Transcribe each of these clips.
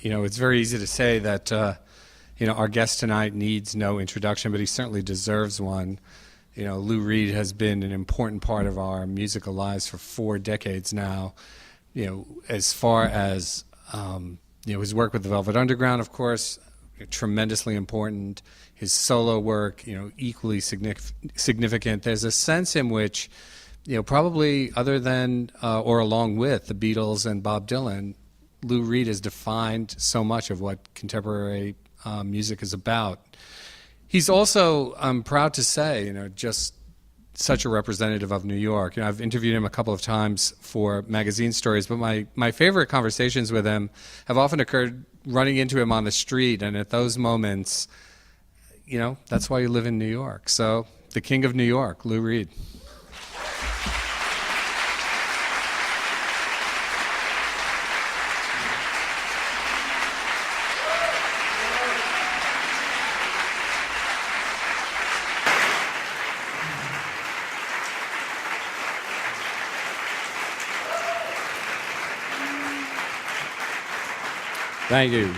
It's very easy to say that, our guest tonight needs no introduction, but he certainly deserves one. Lou Reed has been an important part of our musical lives for 4 decades now. As far as, his work with the Velvet Underground, of course, tremendously important. His solo work, equally significant. There's a sense in which, probably other than or along with the Beatles and Bob Dylan, Lou Reed has defined so much of what contemporary music is about. He's also, I'm proud to say, just such a representative of New York. I've interviewed him a couple of times for magazine stories, but my favorite conversations with him have often occurred running into him on the street, and at those moments, that's why you live in New York. So, the King of New York, Lou Reed. Thank you.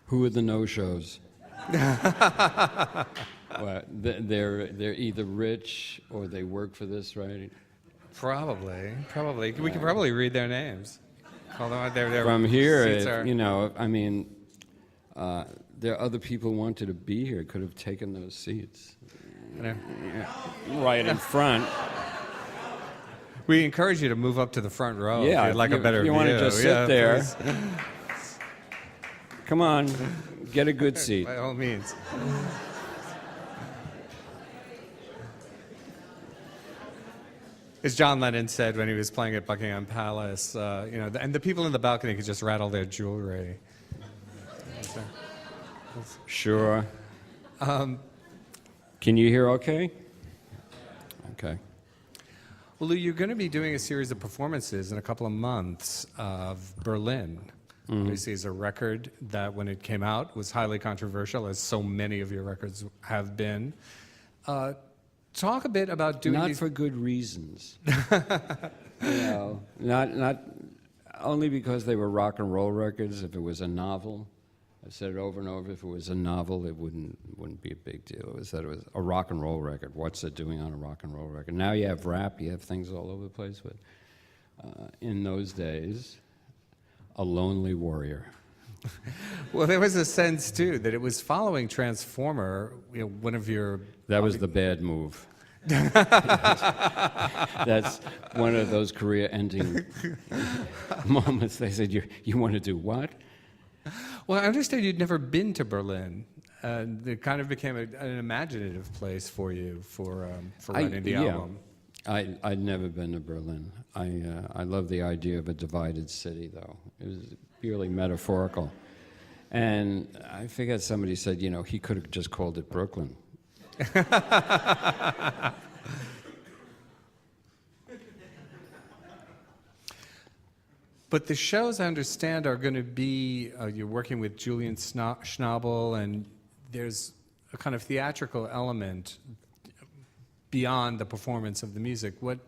Who are the no-shows? Well, they're either rich or they work for this, right? Probably. We can probably read their names. Although they're From here, are... there are other people who wanted to be here, could have taken those seats. Yeah. Right in front. We encourage you to move up to the front row. Yeah, if you'd like a better view. You want to just sit there. Please. Come on, get a good seat. By all means. As John Lennon said when he was playing at Buckingham Palace, and the people in the balcony could just rattle their jewelry. Sure. Can you hear okay? Okay. Well, Lou, you're going to be doing a series of performances in a couple of months of Berlin. Obviously, is a record that, when it came out, was highly controversial, as so many of your records have been. Talk a bit about doing Not for good reasons. Not only because they were rock and roll records. If it was a novel, I've said it over and over, if it was a novel, it wouldn't be a big deal. It was that it was a rock and roll record. What's it doing on a rock and roll record? Now you have rap, you have things all over the place, but in those days, a lonely warrior. Well, there was a sense, too, that it was following Transformer, one of your... That was the bad move. That's one of those career-ending moments. They said, you want to do what? Well, I understand you'd never been to Berlin. It kind of became an imaginative place for you for writing the album. I'd never been to Berlin. I love the idea of a divided city, though. It was purely metaphorical. And I forget, somebody said, he could have just called it Brooklyn. But the shows, I understand, are going to be, you're working with Julian Schnabel, and there's a kind of theatrical element beyond the performance of the music. What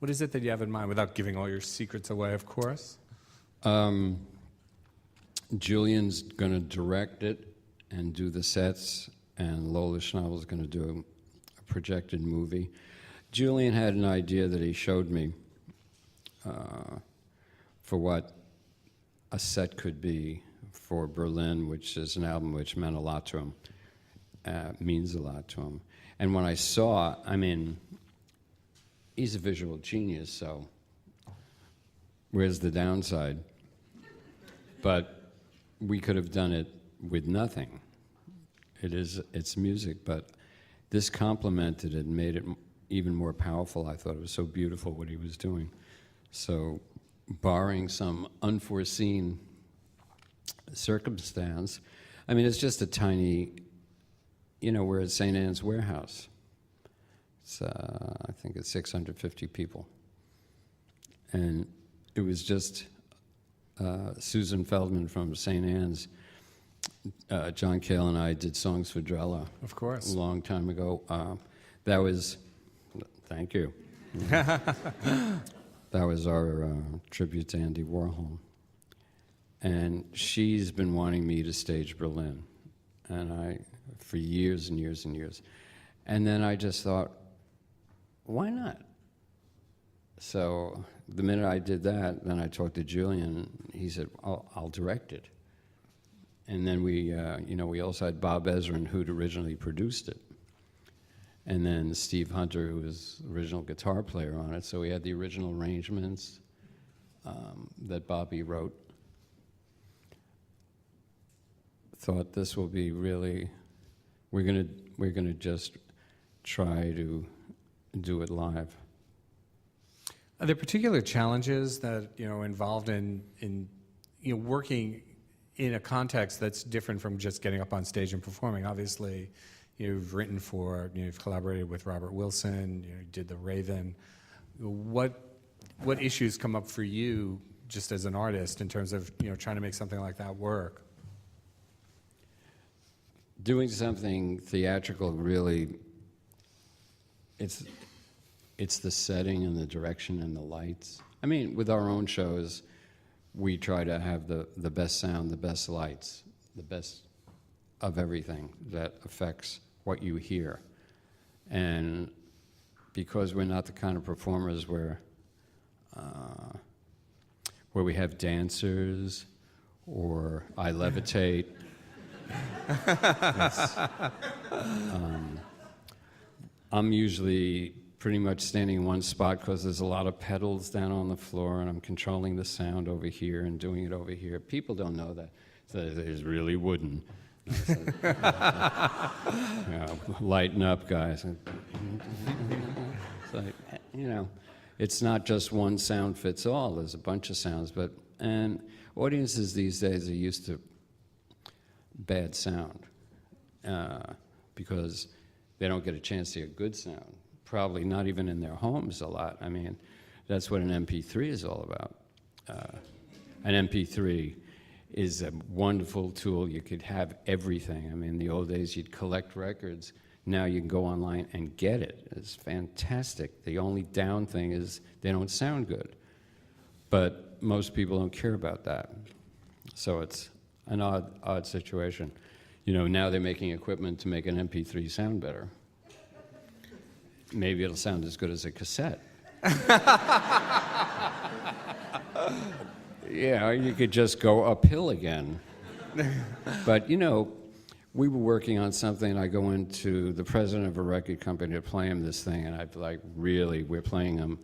is it that you have in mind, without giving all your secrets away, of course? Julian's going to direct it and do the sets, and Lola Schnabel's going to do a projected movie. Julian had an idea that he showed me for what a set could be for Berlin, which is an album which meant a lot to him, means a lot to him. And when I saw, he's a visual genius, so where's the downside? But we could have done it with nothing. It's music, but this complemented it and made it even more powerful. I thought it was so beautiful what he was doing. So, barring some unforeseen circumstance, it's just a tiny, we're at St. Anne's Warehouse. It's, I think it's 650 people. And it was just Susan Feldman from St. Anne's. John Cale and I did Songs for Drella. Of course. A long time ago. That was, thank you. That was our tribute to Andy Warhol. And she's been wanting me to stage Berlin, and for years and years and years. And then I just thought, why not? So the minute I did that, then I talked to Julian. He said, I'll direct it. And then we also had Bob Ezrin, who'd originally produced it. And then Steve Hunter, who was the original guitar player on it. So we had the original arrangements that Bobby wrote. Thought this will be really, we're gonna just try to do it live. Are there particular challenges that involved in working in a context that's different from just getting up on stage and performing? Obviously, you've collaborated with Robert Wilson, you did The Raven. What issues come up for you just as an artist in terms of trying to make something like that work? Doing something theatrical, really, it's the setting and the direction and the lights. I mean, with our own shows, we try to have the best sound, the best lights, the best of everything that affects what you hear. And because we're not the kind of performers where we have dancers or I levitate, I'm usually pretty much standing in one spot because there's a lot of pedals down on the floor and I'm controlling the sound over here and doing it over here. People don't know that. So it's really wooden. Lighten up, guys. It's like, it's not just one sound fits all. There's a bunch of sounds. And audiences these days are used to bad sound because they don't get a chance to hear good sound. Probably not even in their homes a lot. I mean, that's what an MP3 is all about. An MP3 is a wonderful tool. You could have everything. I mean, in the old days, you'd collect records. Now you can go online and get it. It's fantastic. The only down thing is they don't sound good. But most people don't care about that. So it's an odd situation. Now they're making equipment to make an MP3 sound better. Maybe it'll sound as good as a cassette. Yeah, you could just go uphill again. But, we were working on something, and I go into the president of a record company to play him this thing, and I'd be like, really, we're playing him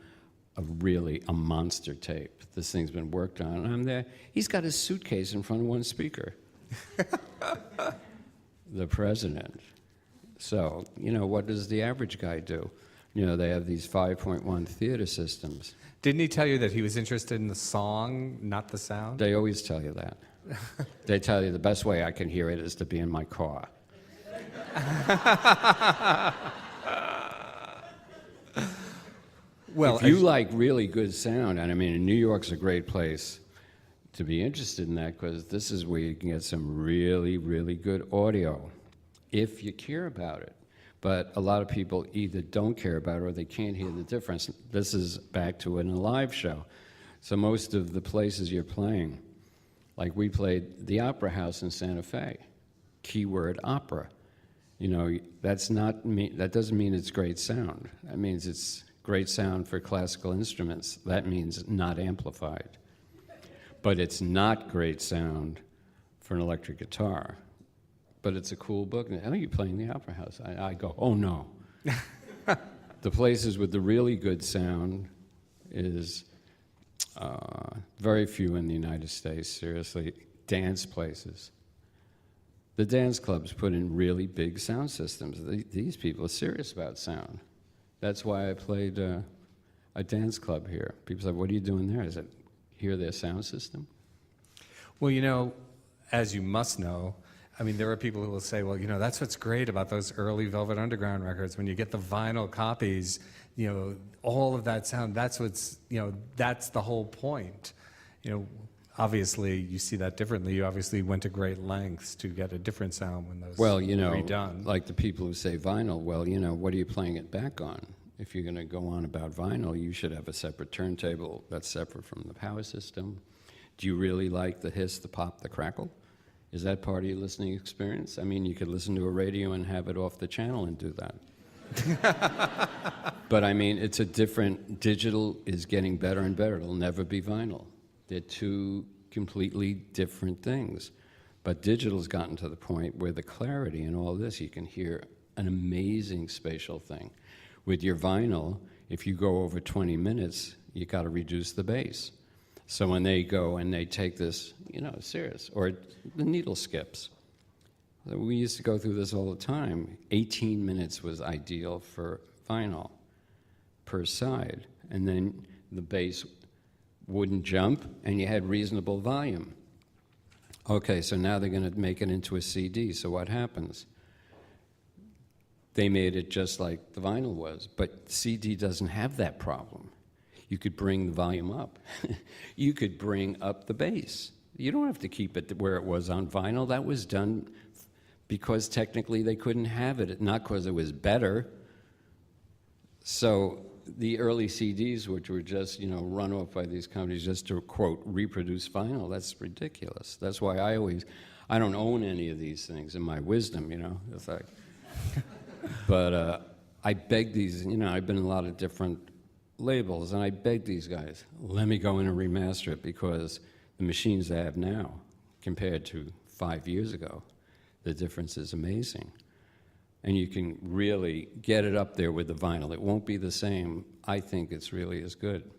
a monster tape. This thing's been worked on. And I'm there. He's got his suitcase in front of one speaker. The president. So, what does the average guy do? They have these 5.1 theater systems. Didn't he tell you that he was interested in the song, not the sound? They always tell you that. They tell you the best way I can hear it is to be in my car. Well, if you like really good sound, and I mean, New York's a great place to be interested in that because this is where you can get some really, really good audio if you care about it. But a lot of people either don't care about it or they can't hear the difference. This is back to in a live show. So most of the places you're playing, like we played the Opera House in Santa Fe, keyword opera. That doesn't mean it's great sound. That means it's great sound for classical instruments. That means not amplified. But it's not great sound for an electric guitar. But it's a cool book. Oh, you're playing the Opera House. I go, oh, no. The places with the really good sound is very few in the United States, seriously. Dance places. The dance clubs put in really big sound systems. These people are serious about sound. That's why I played a dance club here. People said, what are you doing there? I said, hear their sound system? Well, as you must know, I mean, there are people who will say, well, that's what's great about those early Velvet Underground records. When you get the vinyl copies, all of that sound, that's what's, that's the whole point. Obviously, you see that differently. You obviously went to great lengths to get a different sound when those were redone. Like the people who say vinyl, well, what are you playing it back on? If you're going to go on about vinyl, you should have a separate turntable that's separate from the power system. Do you really like the hiss, the pop, the crackle? Is that part of your listening experience? I mean, you could listen to a radio and have it off the channel and do that. But I mean, it's a different, digital is getting better and better. It'll never be vinyl. They're two completely different things. But digital's gotten to the point where the clarity in all this, you can hear an amazing spatial thing. With your vinyl, if you go over 20 minutes, you got to reduce the bass. So when they go and they take this, you know, serious, or the needle skips. We used to go through this all the time. 18 minutes was ideal for vinyl per side. And then the bass wouldn't jump, and you had reasonable volume. Okay, so now they're going to make it into a CD. So what happens? They made it just like the vinyl was, but CD doesn't have that problem. You could bring the volume up. You could bring up the bass. You don't have to keep it where it was on vinyl. That was done because technically they couldn't have it, not because it was better. So the early CDs, which were just, you know, run off by these companies just to, quote, reproduce vinyl, that's ridiculous. That's why I don't own any of these things in my wisdom, you know. It's like, but I beg these, you know, I've been in a lot of different labels, and I beg these guys, let me go in and remaster it, because the machines I have now, compared to 5 years ago, the difference is amazing. And you can really get it up there with the vinyl. It won't be the same. I think it's really as good.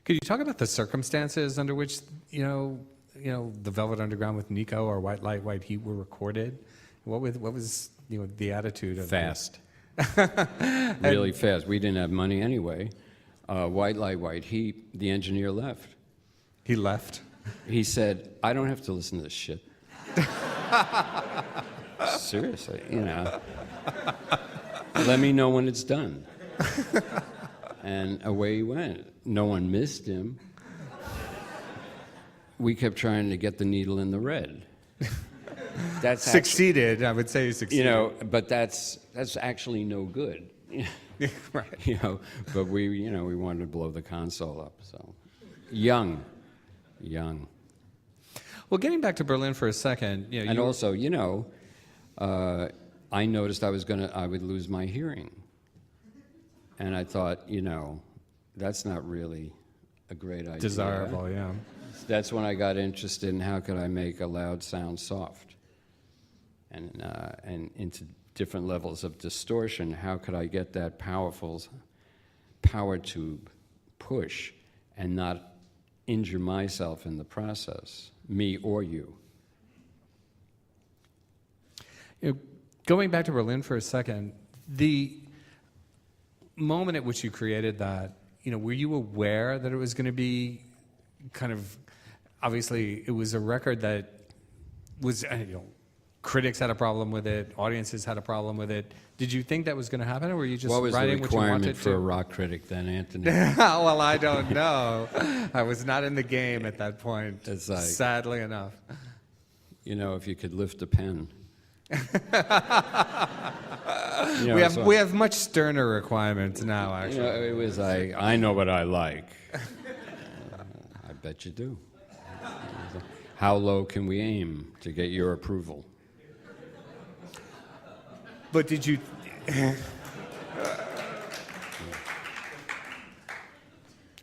Could you talk about the circumstances under which, you know, the Velvet Underground with Nico or White Light, White Heat were recorded? What was you know, the attitude of fast? Really fast. We didn't have money anyway. White Light, White Heat, the engineer left. He left? He said, I don't have to listen to this shit. Seriously, you know. Let me know when it's done. And away he went. No one missed him. We kept trying to get the needle in the red. That's succeeded. I would say he succeeded. You know, but that's actually no good. Right. You know, but we wanted to blow the console up. So, young. Well, getting back to Berlin for a second, you know, and also, you know, I noticed I would lose my hearing, and I thought, you know, that's not really a great idea. Desirable, yeah. That's when I got interested in how could I make a loud sound soft, and into different levels of distortion. How could I get that powerful power tube push and not injure myself in the process, me or you? You know, going back to Berlin for a second, the moment at which you created that, you know, were you aware that it was going to be kind of, obviously, it was a record that was, you know, critics had a problem with it, audiences had a problem with it. Did you think that was going to happen, or were you just writing what you wanted to? What was the requirement for a rock critic then, Anthony? Well, I don't know. I was not in the game at that point, It's like, sadly enough. You know, if you could lift a pen. You know, we have much sterner requirements now, actually. You know, it was like, I know what I like. I bet you do. How low can we aim to get your approval? But did you...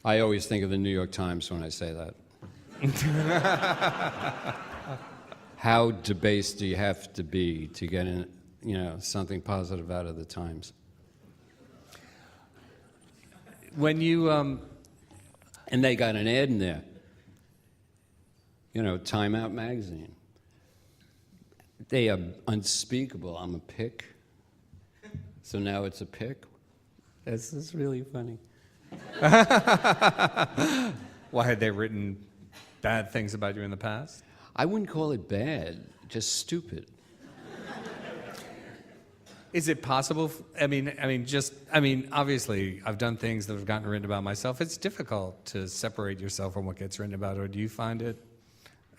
I always think of the New York Times when I say that. How debased do you have to be to get in, you know, something positive out of the Times? When you... And they got an ad in there. You know, Time Out magazine. They are unspeakable. I'm a pick. So now it's a pick. This is really funny. Why, had they written bad things about you in the past? I wouldn't call it bad, just stupid. Is it possible? Obviously, I've done things that have gotten written about myself. It's difficult to separate yourself from what gets written about, or do you find it?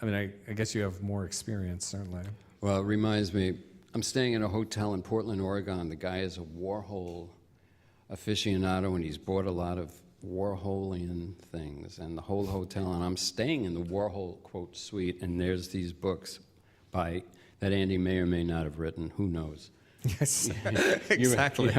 I mean, I guess you have more experience, certainly. Well, it reminds me, I'm staying in a hotel in Portland, Oregon. The guy is a Warhol aficionado, and he's bought a lot of Warholian things and the whole hotel, and I'm staying in the Warhol, quote, suite, and there's these books that Andy may or may not have written, who knows. Yes, exactly.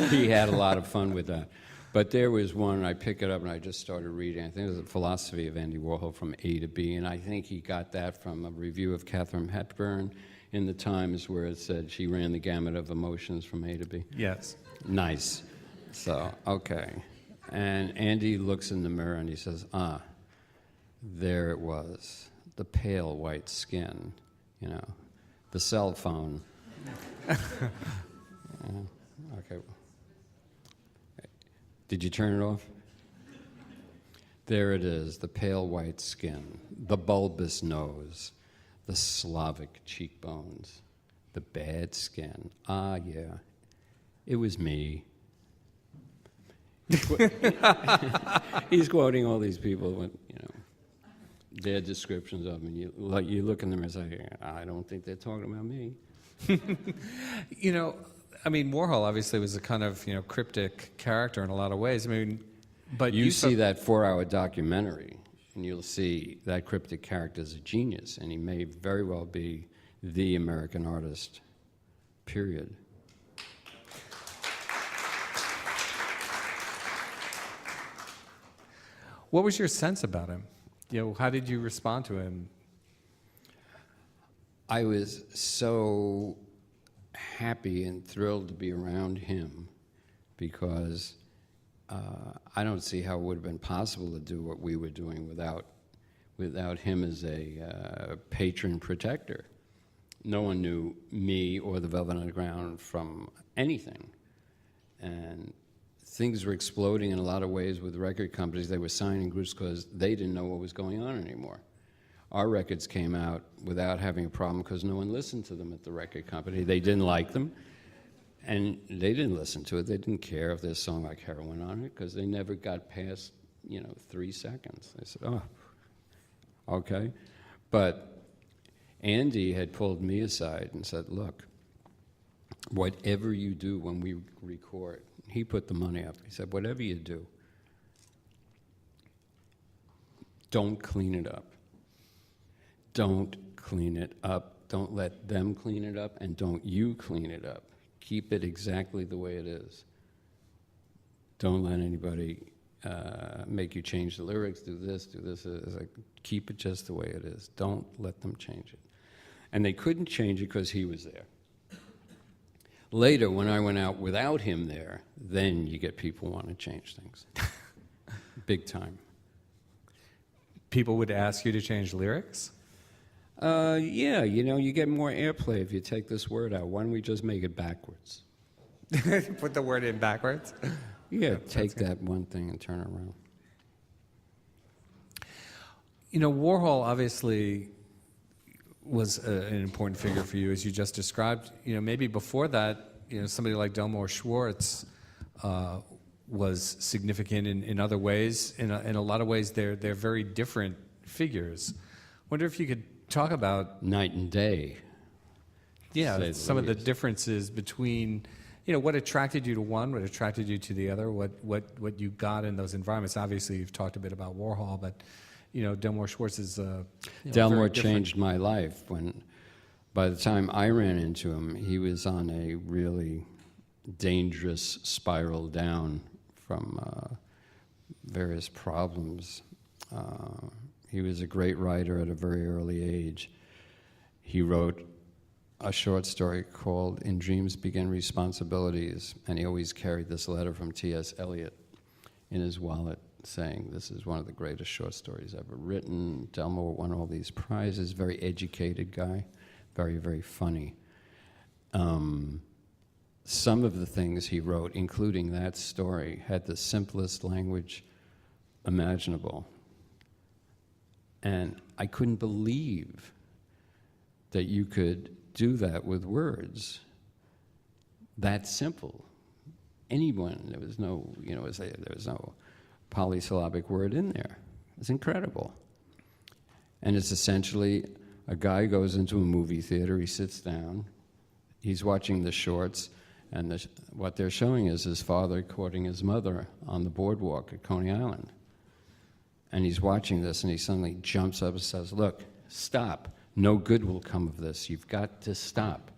He had a lot of fun with that. But there was one, I pick it up and I just started reading. I think it was The Philosophy of Andy Warhol from A to B, and I think he got that from a review of Katharine Hepburn in the Times where it said she ran the gamut of emotions from A to B. Yes. Nice. So, okay. And Andy looks in the mirror and he says, there it was, the pale white skin, the cell phone. Okay. Did you turn it off? There it is, the pale white skin, the bulbous nose, the Slavic cheekbones, the bad skin. Ah, yeah, it was me. He's quoting all these people with, their descriptions of him. And you look in them and say, I don't think they're talking about me. Warhol obviously was a kind of, cryptic character in a lot of ways. But you see that 4-hour documentary, and you'll see that cryptic character is a genius, and he may very well be the American artist, period. What was your sense about him? How did you respond to him? I was so happy and thrilled to be around him because I don't see how it would have been possible to do what we were doing without him as a patron protector. No one knew me or the Velvet Underground from anything. And things were exploding in a lot of ways with record companies. They were signing groups because they didn't know what was going on anymore. Our records came out without having a problem because no one listened to them at the record company. They didn't like them, and they didn't listen to it. They didn't care if there's a song like Heroin on it because they never got past, 3 seconds. They said, oh, okay. But Andy had pulled me aside and said, look, whatever you do when we record, he put the money up. He said, whatever you do, don't clean it up. Don't clean it up. Don't let them clean it up, and don't you clean it up. Keep it exactly the way it is. Don't let anybody make you change the lyrics, do this. It's like, keep it just the way it is. Don't let them change it. And they couldn't change it because he was there. Later, when I went out without him there, then you get people want to change things. Big time. People would ask you to change lyrics? Yeah, you get more airplay if you take this word out. Why don't we just make it backwards? Put the word in backwards? Yeah, take that one thing and turn it around. Warhol obviously was an important figure for you, as you just described. Maybe before that, somebody like Delmore Schwartz was significant in other ways. In a lot of ways, they're very different figures. Wonder if you could talk about night and day. Yeah, some of the differences between, what attracted you to one, what attracted you to the other, what you got in those environments. Obviously, you've talked a bit about Warhol, but Delmore Schwartz is Delmore changed my life. By the time I ran into him, he was on a really dangerous spiral down from various problems. He was a great writer at a very early age. He wrote a short story called In Dreams Begin Responsibilities, and he always carried this letter from T.S. Eliot in his wallet saying, this is one of the greatest short stories ever written. Delmore won all these prizes, very educated guy, very, very funny. Some of the things he wrote, including that story, had the simplest language imaginable. And I couldn't believe that you could do that with words that simple. Anyone, there was no, there was no polysyllabic word in there. It's incredible. And it's essentially a guy goes into a movie theater, he sits down, he's watching the shorts, And what they're showing is his father courting his mother on the boardwalk at Coney Island. And he's watching this, and he suddenly jumps up and says, "Look, stop. No good will come of this. You've got to stop."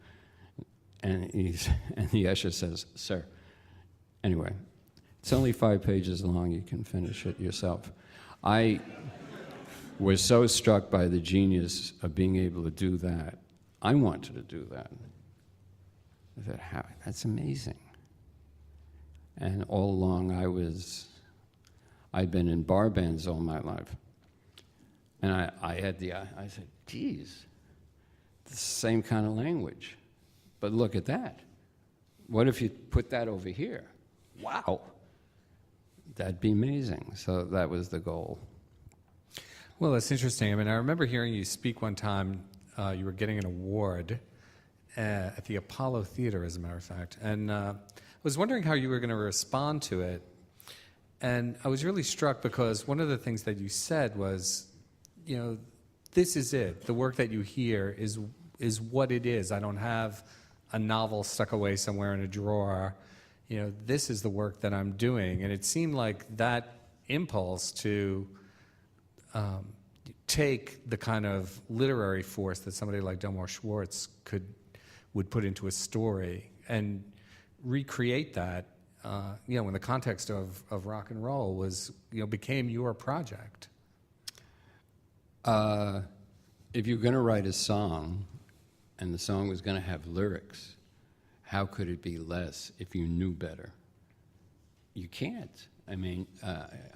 And the usher says, "Sir." Anyway, it's only 5 pages long. You can finish it yourself. I was so struck by the genius of being able to do that. I wanted to do that. I thought, how? That's amazing. And all along, I'd been in bar bands all my life. And I said, geez, it's the same kind of language. But look at that. What if you put that over here? Wow. That'd be amazing. So that was the goal. Well, that's interesting. I mean, I remember hearing you speak one time. You were getting an award at the Apollo Theater, as a matter of fact. And I was wondering how you were going to respond to it. And I was really struck because one of the things that you said was, you know, this is it. The work that you hear is what it is. I don't have a novel stuck away somewhere in a drawer. You know, this is the work that I'm doing. And it seemed like that impulse to take the kind of literary force that somebody like Delmore Schwartz would put into a story and recreate that, you know, in the context of rock and roll was, you know, became your project. If you're going to write a song and the song was going to have lyrics, how could it be less if you knew better? You can't. I mean,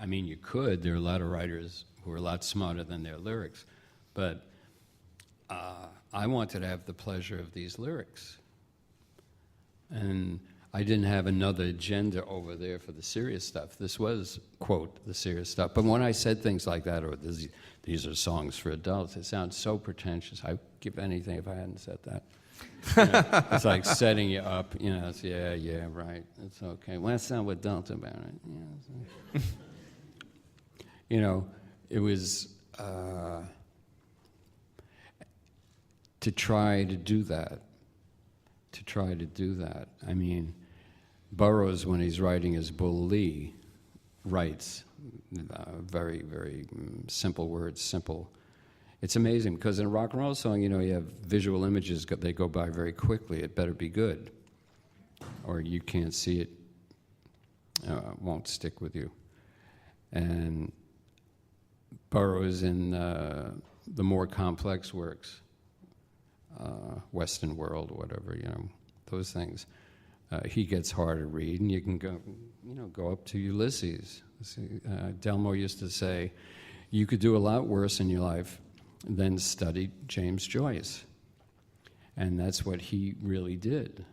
you could. There are a lot of writers who are a lot smarter than their lyrics, but I wanted to have the pleasure of these lyrics. And I didn't have another agenda over there for the serious stuff. This was, quote, the serious stuff. But when I said things like that, or these are songs for adults, it sounds so pretentious. I'd give anything if I hadn't said that. You know, it's like setting you up, you know, it's, yeah, right, it's okay. Well, that's not what adults are about, right? Yeah, you know, it was to try to do that. I mean, Burroughs, when he's writing his Bull Lee, writes very, very simple words, simple. It's amazing, because in a rock and roll song, you know, you have visual images, they go by very quickly. It better be good, or you can't see it, won't stick with you. And Burroughs in the more complex works, Western World, whatever, you know, those things, he gets hard to read, and you can go up to Ulysses. Delmore used to say, you could do a lot worse in your life than study James Joyce. And that's what he really did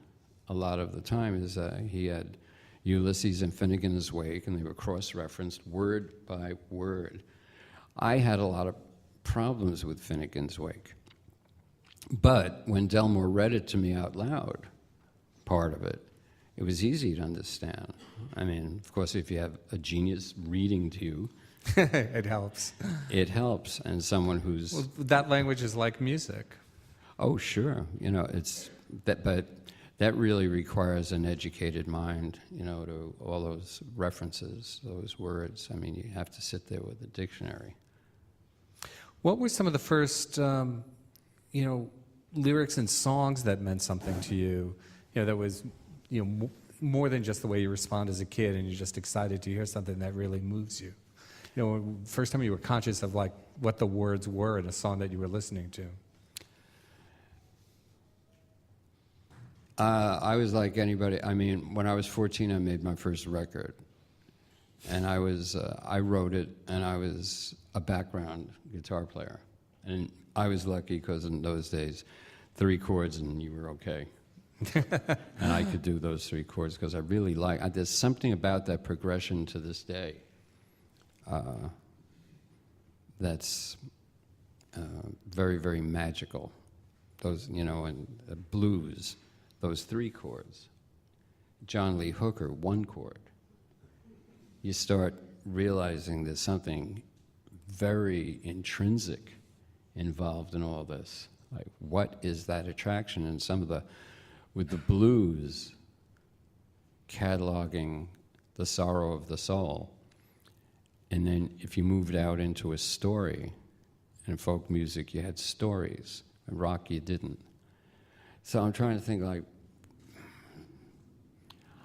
a lot of the time, is he had Ulysses and Finnegan's Wake, and they were cross-referenced word by word. I had a lot of problems with Finnegan's Wake. But when Delmore read it to me out loud, part of it, it was easy to understand. I mean, of course, if you have a genius reading to you, it helps. It helps, and someone who's... Well, that language is like music. Oh, sure. You know, it's that, but that really requires an educated mind, you know, to all those references, those words. I mean, you have to sit there with a dictionary. What were some of the first, you know, lyrics and songs that meant something to you? You know, that was, you know, more than just the way you respond as a kid, and you're just excited to hear something that really moves you. You know, first time you were conscious of like what the words were in a song that you were listening to. I was like anybody. I mean, when I was 14, I made my first record, and I wrote it, and I was a background guitar player, and I was lucky because in those days, 3 chords and you were okay. And I could do those 3 chords because I really there's something about that progression to this day that's very, very magical. Those, you know, and blues, those 3 chords. John Lee Hooker, 1 chord. You start realizing there's something very intrinsic involved in all this. Like, what is that attraction? And with the blues, cataloging the sorrow of the soul. And then if you moved out into a story, in folk music you had stories, in rock you didn't. So I'm trying to think, like,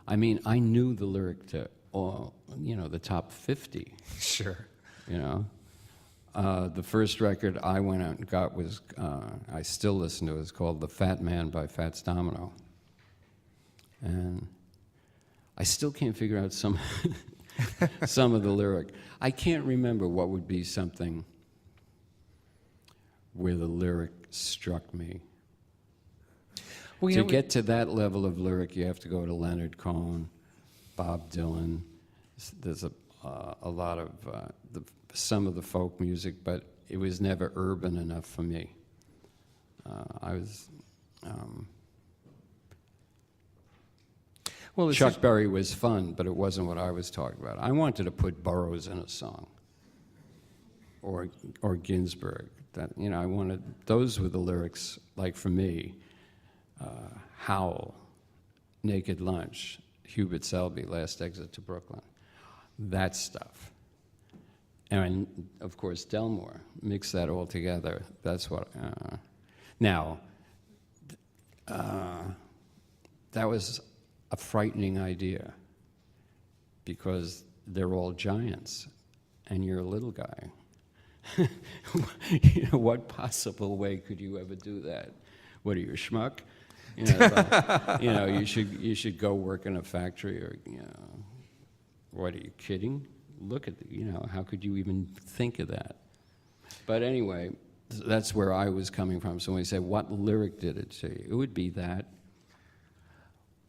I mean, I knew the lyric to all, the top 50. Sure. The first record I went out and got was, I still listen to it, it's called The Fat Man by Fats Domino. And I still can't figure out some of the lyric. I can't remember what would be something where the lyric struck me. Well, To get to that level of lyric, you have to go to Leonard Cohen, Bob Dylan. There's a lot of some of the folk music, but it was never urban enough for me. Chuck Berry was fun, but it wasn't what I was talking about. I wanted to put Burroughs in a song, or Ginsberg. I wanted, those were the lyrics. Like for me, Howl, Naked Lunch, Hubert Selby, Last Exit to Brooklyn, that stuff. And of course, Delmore, mix that all together. That's what. Now, that was a frightening idea because they're all giants, and you're a little guy. What possible way could you ever do that? What are you, a schmuck? You should go work in a factory, or what, are you kidding? Look at how could you even think of that? But anyway, that's where I was coming from. So when you say, what lyric did it to you? It would be that.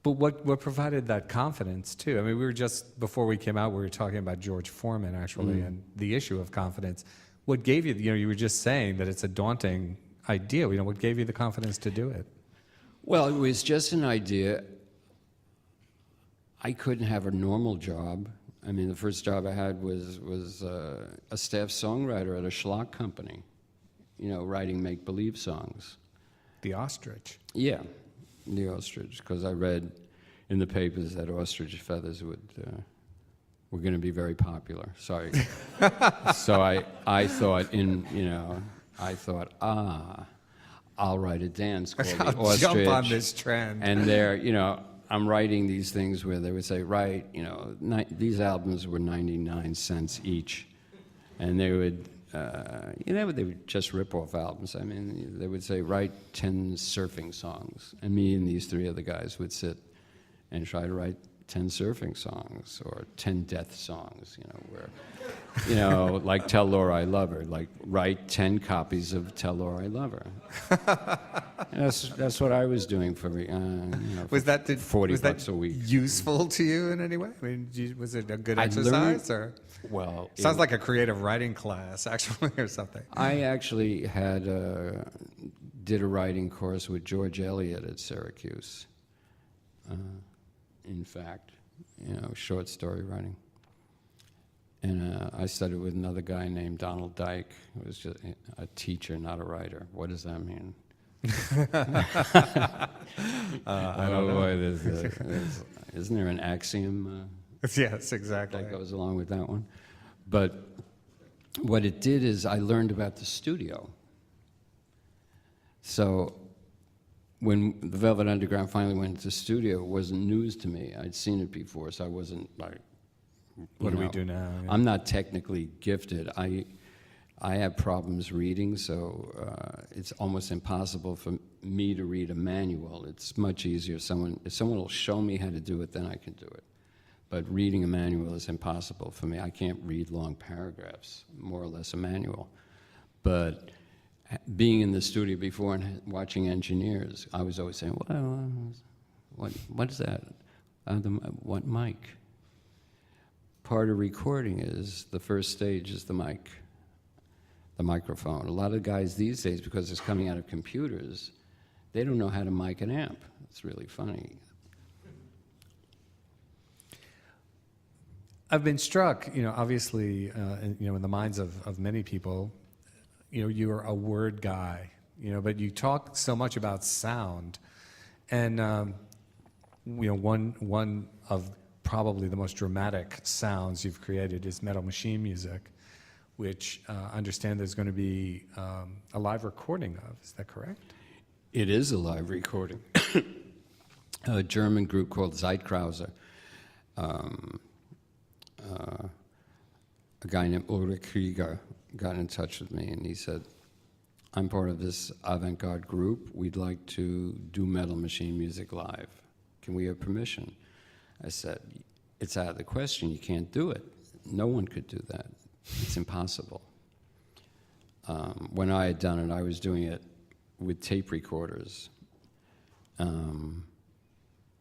But what provided that confidence, too? I mean, we were just, before we came out, we were talking about George Foreman, actually, and the issue of confidence. What gave you, you were just saying that it's a daunting idea. What gave you the confidence to do it? Well, it was just an idea. I couldn't have a normal job. I mean, the first job I had was a staff songwriter at a schlock company, writing make-believe songs. The Ostrich. Yeah, the Ostrich, because I read in the papers that ostrich feathers were going to be very popular. Sorry. So I thought, I'll write a dance called The Ostrich. Jump on this trend. And there, I'm writing these things where they would say, these albums were 99 cents each. And they would, they would just rip off albums. I mean, they would say, write 10 surfing songs. And me and these three other guys would sit and try to write 10 surfing songs or 10 death songs, like Tell Laura I Love Her, like write 10 copies of Tell Laura I Love Her. That's what I was doing for was that $40 a week. Useful to you in any way? I mean, was it a good exercise? Well, sounds like a creative writing class, actually, or something. I actually did a writing course with George Eliot at Syracuse. In fact, short story writing. And I studied with another guy named Donald Dyke, who was just a teacher, not a writer. What does that mean? I don't know. Isn't there an axiom? Yes, exactly. That goes along with that one. But what it did is I learned about the studio. So when the Velvet Underground finally went into the studio, it wasn't news to me. I'd seen it before, so I wasn't like, what do we do now? Yeah. I'm not technically gifted. I have problems reading, so it's almost impossible for me to read a manual. It's much easier. If someone will show me how to do it, then I can do it. But reading a manual is impossible for me. I can't read long paragraphs, more or less a manual. But being in the studio before and watching engineers, I was always saying, well, what is that? What mic? Part of recording is, the first stage is the mic, the microphone. A lot of guys these days, because it's coming out of computers, they don't know how to mic an amp. It's really funny. I've been struck, obviously, in the minds of many people, you're a word guy, but you talk so much about sound. And one of probably the most dramatic sounds you've created is metal machine music, which I understand there's going to be a live recording of. Is that correct? It is a live recording. A German group called Zeitkrause. A guy named Ulrich Krieger got in touch with me, and he said, I'm part of this avant-garde group. We'd like to do metal machine music live. Can we have permission? I said, it's out of the question. You can't do it. No one could do that. It's impossible. When I had done it, I was doing it with tape recorders.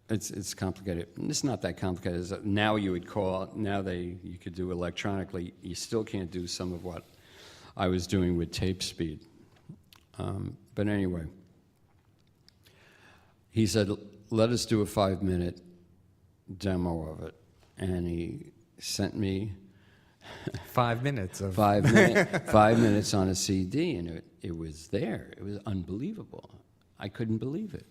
It's complicated. It's not that complicated. Now you would call. You could do electronically. You still can't do some of what I was doing with tape speed. But anyway, he said, "Let us do a 5-minute demo of it," and he sent me 5 minutes of 5 minutes on a CD, and it was there. It was unbelievable. I couldn't believe it.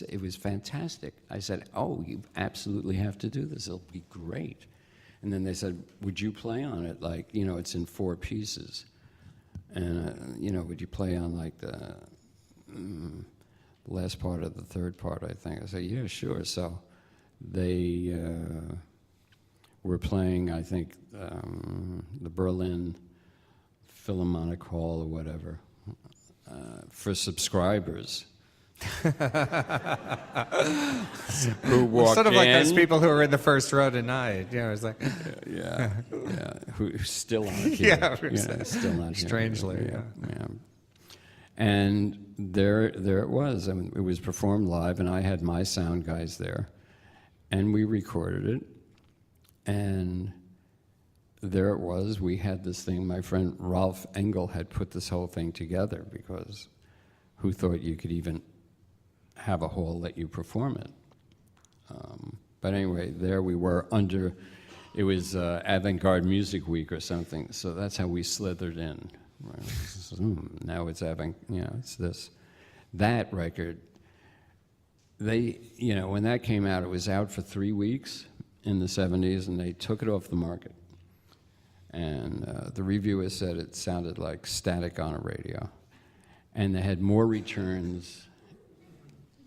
It was fantastic. I said, "Oh, you absolutely have to do this. It'll be great." And then they said, "Would you play on it? Like, it's in 4 pieces. And, would you play on like the last part of the third part, I think?" I said, "Yeah, sure." So they were playing, I think, the Berlin Philharmonic Hall or whatever, for subscribers. Who walked sort of like those in. people who were in the first row tonight. It's like Yeah. Who's still not here. Still not here. Strangely, yeah. And there it was. I mean, it was performed live, and I had my sound guys there, and we recorded it. And there it was. We had this thing. My friend Ralph Engel had put this whole thing together, because who thought you could even have a hall let you perform it? But anyway, there we were under. It was Avant-Garde Music Week or something, so that's how we slithered in. Now it's it's this. That record, when that came out, it was out for 3 weeks in the 70s, and they took it off the market. And the reviewer said it sounded like static on a radio. And they had more returns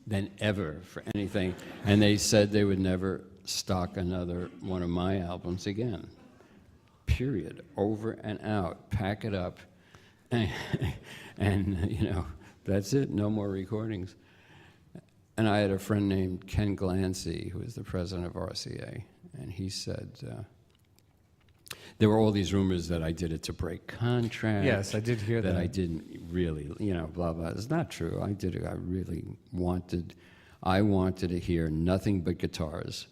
than ever for anything. And they said they would never stock another one of my albums again. Period. Over and out. Pack it up. And that's it. No more recordings. And I had a friend named Ken Glancy, who was the president of RCA, and he said, there were all these rumors that I did it to break contracts. Yes, I did hear that. That I didn't really, blah, blah. It's not true. I did it. I wanted to hear nothing but guitars,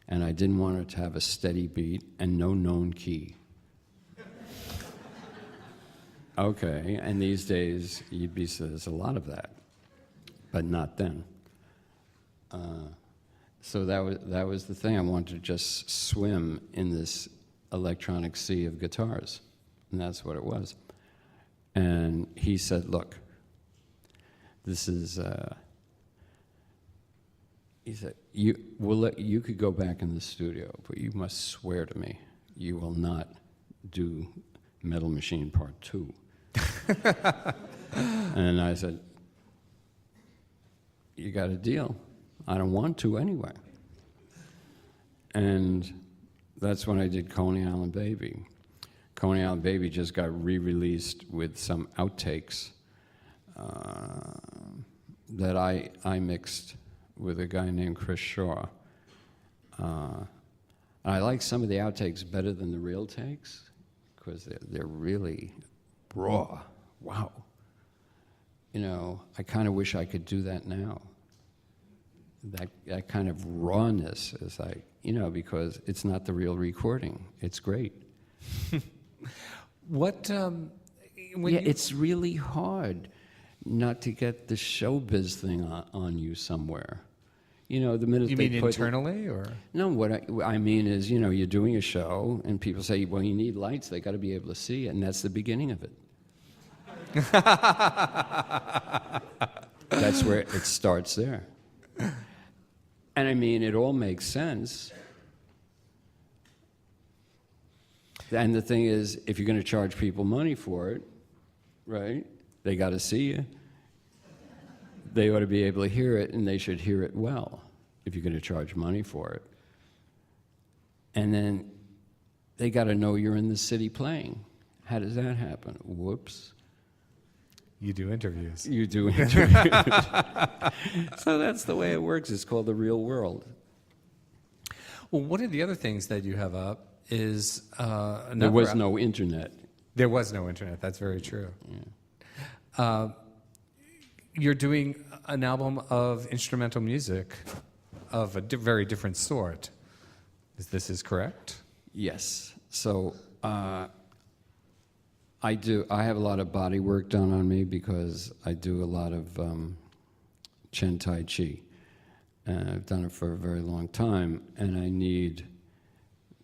and I didn't want it to have a steady beat and no known key. Okay, and these days, there's a lot of that, but not then. So that was the thing. I wanted to just swim in this electronic sea of guitars, and that's what it was. And he said, "Look, this is." He said, "You could go back in the studio, but you must swear to me you will not do Metal Machine Part 2." And I said, "You got a deal. I don't want to anyway." And that's when I did Coney Island Baby. Coney Island Baby just got re-released with some outtakes that I mixed with a guy named Chris Shaw. I like some of the outtakes better than the real takes, because they're really raw. Wow. I kind of wish I could do that now. That kind of rawness is like, because it's not the real recording. It's great. It's really hard not to get the showbiz thing on you somewhere. The minute you they mean put internally, or no? What I mean is, you're doing a show, and people say, "Well, you need lights. They got to be able to see it," and that's the beginning of it. That's where it starts there. And I mean, it all makes sense. And the thing is, if you're going to charge people money for it, right, they got to see you. They ought to be able to hear it, and they should hear it well if you're going to charge money for it. And then they got to know you're in the city playing. How does that happen? Whoops. You do interviews. You do interviews. So that's the way it works. It's called the real world. Well, one of the other things that you have up is There was no internet. There was no internet. That's very true. Yeah. You're doing an album of instrumental music of a very different sort. This is correct? Yes. So I have a lot of body work done on me because I do a lot of Chen Tai Chi. And I've done it for a very long time, and I need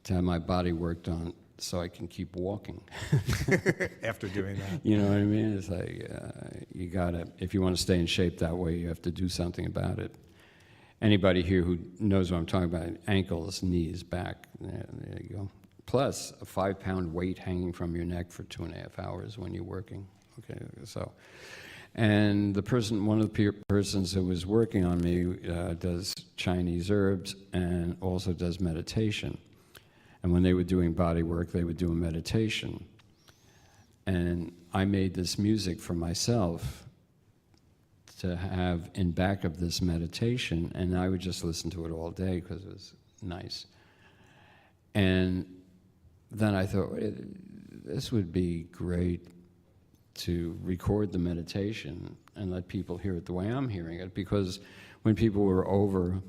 to have my body worked on so I can keep walking. After doing that. You know what I mean? It's like, you gotta, if you want to stay in shape that way, you have to do something about it. Anybody here who knows what I'm talking about, ankles, knees, back, there you go. Plus a 5-pound weight hanging from your neck for 2.5 hours when you're working. Okay, so, and the person, one of the persons who was working on me does Chinese herbs and also does meditation. And when they were doing body work, they would do a meditation. And I made this music for myself to have in back of this meditation, and I would just listen to it all day because it was nice. And then I thought, this would be great to record the meditation and let people hear it the way I'm hearing it, because when people were over,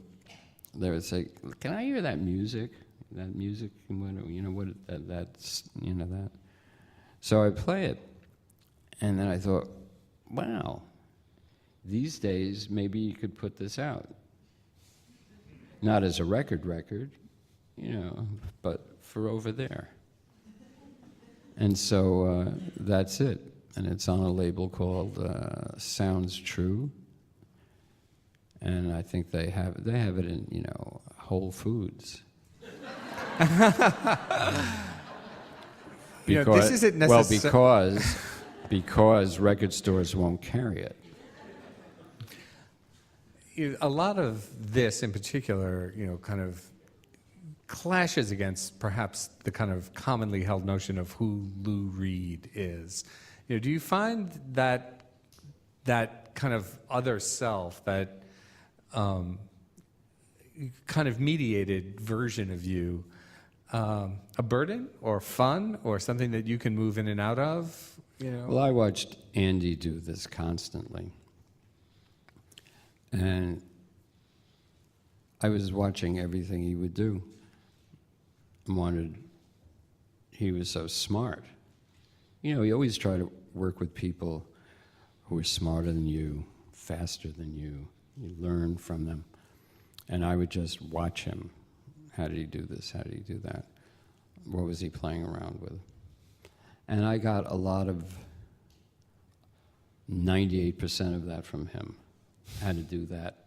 they would say, "Can I hear that music? That music, you know what? That's you know that." So I play it, and then I thought, "Wow, these days maybe you could put this out, not as a record, you know, but for over there." And so that's it, and it's on a label called Sounds True, and I think they have it in Whole Foods. This isn't necessarily... because record stores won't carry it. A lot of this in particular, kind of clashes against perhaps the kind of commonly held notion of who Lou Reed is. Do you find that kind of other self, that kind of mediated version of you, a burden or fun or something that you can move in and out of? Well, I watched Andy do this constantly. And I was watching everything he would do. He was so smart. You always try to work with people who are smarter than you, faster than you. You learn from them. And I would just watch him. How did he do this? How did he do that? What was he playing around with? And I got a lot of 98% of that from him. How to do that.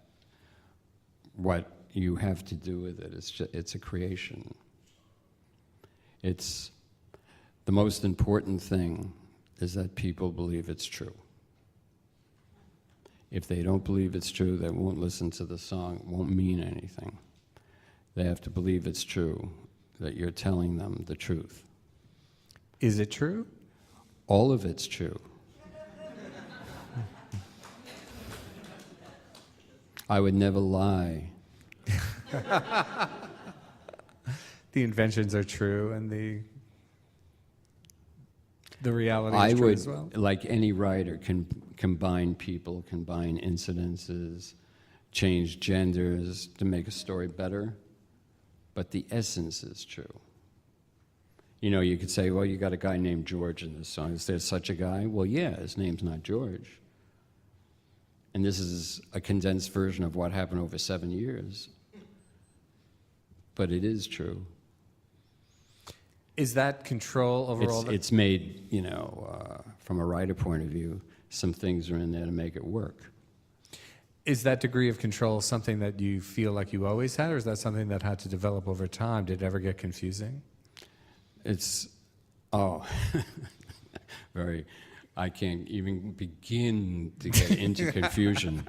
What you have to do with it, it's a creation. It's the most important thing is that people believe it's true. If they don't believe it's true, they won't listen to the song, it won't mean anything. They have to believe it's true, that you're telling them the truth. Is it true? All of it's true. I would never lie. The inventions are true, and the reality is true as well. Like any writer, can combine people, combine incidences, change genders to make a story better, but the essence is true. You could say, well, you got a guy named George in this song. Is there such a guy? Well, yeah, his name's not George. And this is a condensed version of what happened over 7 years. But it is true. Is that control over all that? It's made, from a writer point of view, some things are in there to make it work. Is that degree of control something that you feel like you always had, or is that something that had to develop over time? Did it ever get confusing? It's, oh, very, I can't even begin to get into confusion.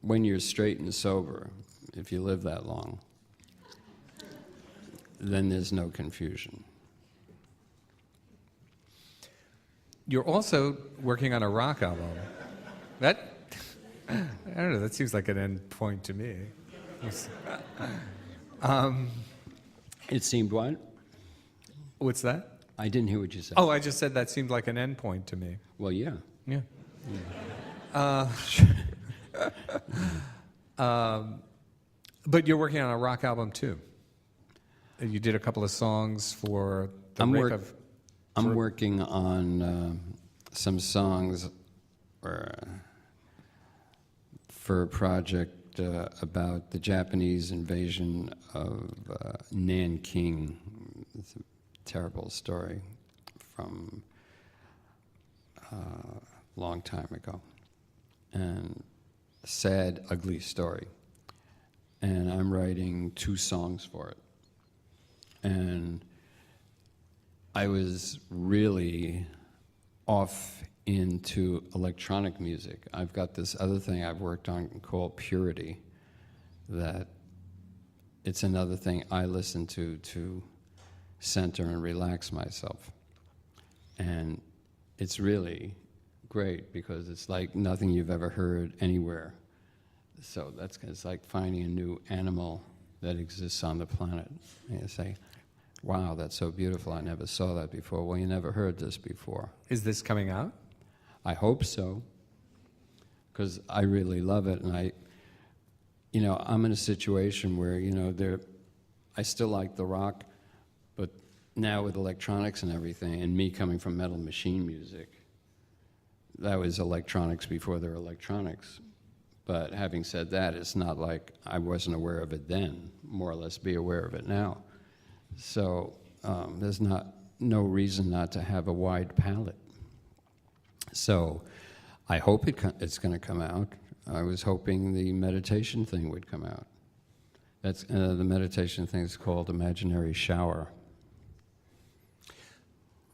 When you're straight and sober, if you live that long, then there's no confusion. You're also working on a rock album. That, I don't know, that seems like an end point to me. It seemed what? What's that? I didn't hear what you said. Oh, I just said that seemed like an end point to me. Well, yeah. Yeah. But you're working on a rock album too. You did a couple of songs for the I'm working on some songs for a project about the Japanese invasion of Nanking. It's a terrible story from a long time ago. And a sad, ugly story. And I'm writing 2 songs for it. And I was really off into electronic music. I've got this other thing I've worked on called Purity, that it's another thing I listen to center and relax myself. And it's really great because it's like nothing you've ever heard anywhere. So it's like finding a new animal that exists on the planet. And you say, wow, that's so beautiful. I never saw that before. Well, you never heard this before. Is this coming out? I hope so, because I really love it. And I'm in a situation where, I still like the rock, but now with electronics and everything, and me coming from metal machine music, that was electronics before there were electronics. But having said that, it's not like I wasn't aware of it then, more or less be aware of it now. So there's no reason not to have a wide palette. So I hope it's going to come out. I was hoping the meditation thing would come out. That's the meditation thing is called Imaginary Shower.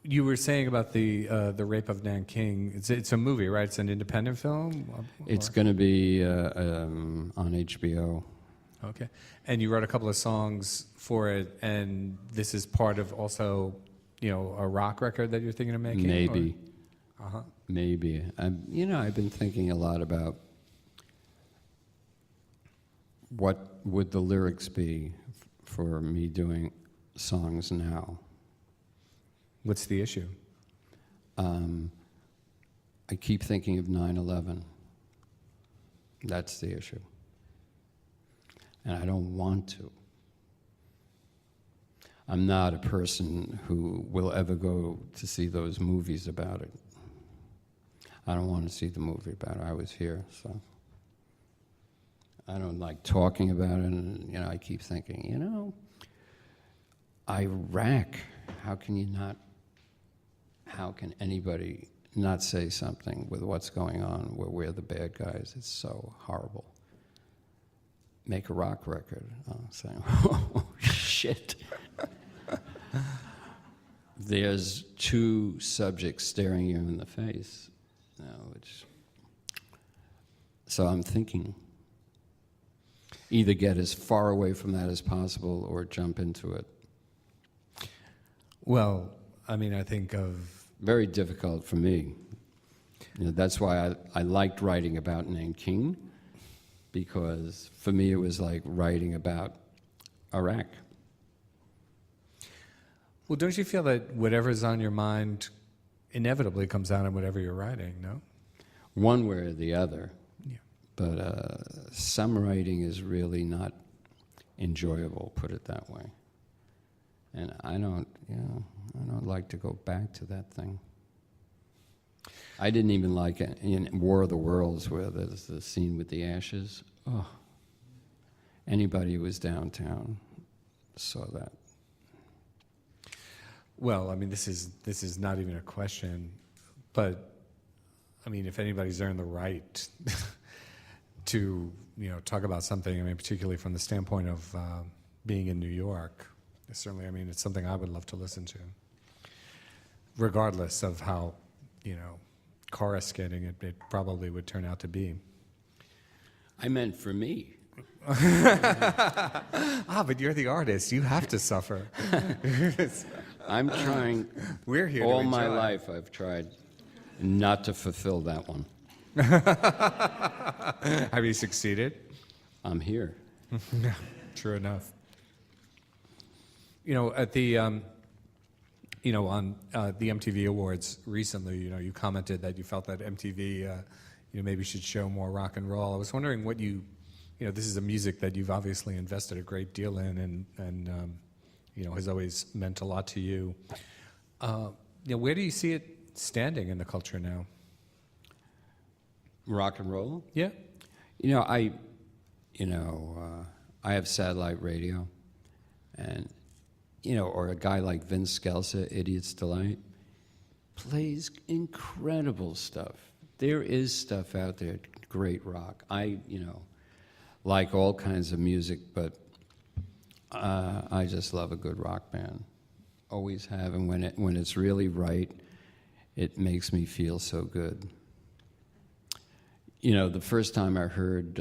You were saying about the rape of Nanking. It's a movie, right? It's an independent film? It's going to be on HBO. Okay. And you wrote a couple of songs for it, and this is part of also, a rock record that you're thinking of making? Maybe. Uh-huh. Maybe. I've been thinking a lot about what would the lyrics be for me doing songs now. What's the issue? I keep thinking of 9/11. That's the issue. And I don't want to. I'm not a person who will ever go to see those movies about it. I don't want to see the movie about it. I was here, so. I don't like talking about it, and, I keep thinking, Iraq, how can anybody not say something with what's going on, where we're the bad guys? It's so horrible. Make a rock record. I'm saying, oh, shit. There's 2 subjects staring you in the face. So I'm thinking, either get as far away from that as possible or jump into it. Well, I think of... Very difficult for me. That's why I liked writing about Nanking, because for me it was like writing about Iraq. Well, don't you feel that whatever's on your mind inevitably comes out in whatever you're writing, no? One way or the other. Yeah. But some writing is really not enjoyable, put it that way. And I don't like to go back to that thing. I didn't even like it in War of the Worlds, where there's the scene with the ashes. Oh, anybody who was downtown saw that. Well, this is not even a question, but I mean, if anybody's earned the right to, talk about something, I mean, particularly from the standpoint of being in New York, certainly, I mean, it's something I would love to listen to, regardless of how, coruscating it probably would turn out to be. I meant for me. But you're the artist. You have to suffer. I'm trying. We're here all to my enjoy. life I've tried not to fulfill that one. Have you succeeded? I'm here. True enough. At the, on the MTV Awards recently, you commented that you felt that MTV, maybe should show more rock and roll. I was wondering what this is a music that you've obviously invested a great deal in and has always meant a lot to you. Where do you see it standing in the culture now? Rock and roll? Yeah. I have satellite radio, and or a guy like Vince Scelsa, Idiot's Delight, plays incredible stuff. There is stuff out there, great rock. I like all kinds of music, but I just love a good rock band. Always have, and when it's really right, it makes me feel so good. The first time I heard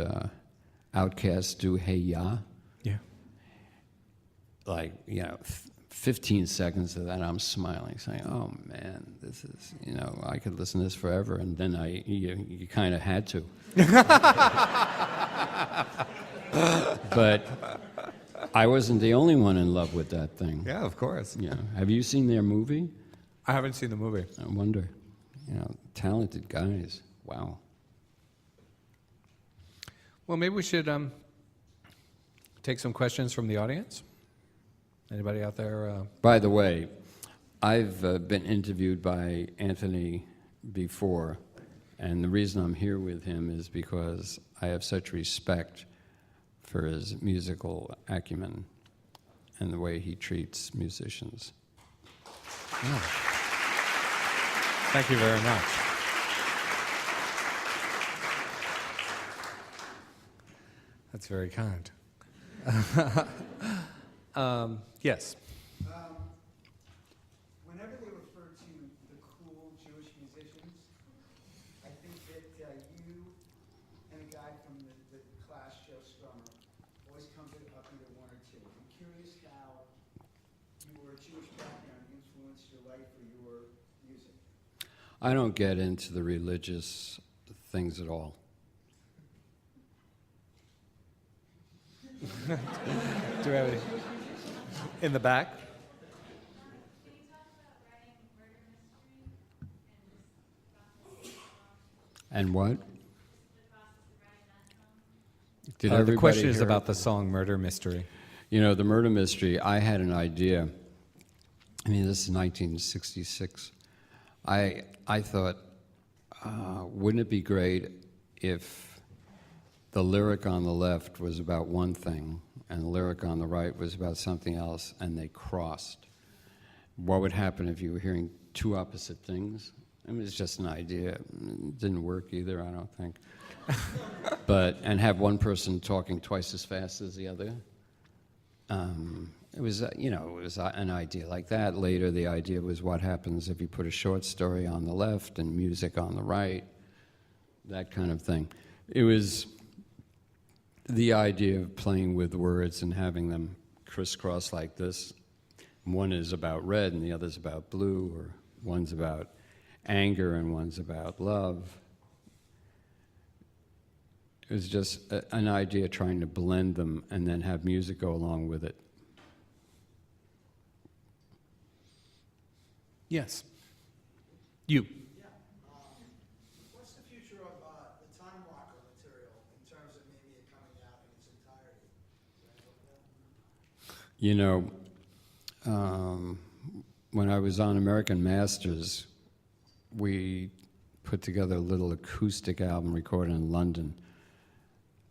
Outkast do Hey Ya, Yeah. 15 seconds of that, I'm smiling, saying, "Oh man, this is, I could listen to this forever." And then you kind of had to. But I wasn't the only one in love with that thing. Yeah, of course. Yeah. Have you seen their movie? I haven't seen the movie. I wonder. Talented guys. Wow. Well, maybe we should take some questions from the audience. Anybody out there? By the way, I've been interviewed by Anthony before, and the reason I'm here with him is because I have such respect for his musical acumen and the way he treats musicians. Yeah. Thank you very much. That's very kind. Yes. Whenever they refer to the cool Jewish musicians, I think that you and a guy from the Clash, Joe Strummer, always comes up either one or two. I'm curious how your Jewish background influenced your life or your music. I don't get into the religious things at all. Do we have any? In the back? And what? Did The everybody question is hear about it? the song Murder Mystery. The murder mystery, I had an idea. I mean, this is 1966. I thought, wouldn't it be great if the lyric on the left was about one thing and the lyric on the right was about something else, and they crossed? What would happen if you were hearing two opposite things? I mean, it's just an idea. It didn't work either, I don't think. And have one person talking twice as fast as the other. It was an idea like that. Later, the idea was what happens if you put a short story on the left and music on the right, that kind of thing. It was the idea of playing with words and having them crisscross like this. One is about red and the other's about blue, or one's about anger and one's about love. It was just an idea trying to blend them and then have music go along with it. Yes. You. Yeah. What's the future of the Time Walker material in terms of maybe it coming out in its entirety? When I was on American Masters, we put together a little acoustic album recorded in London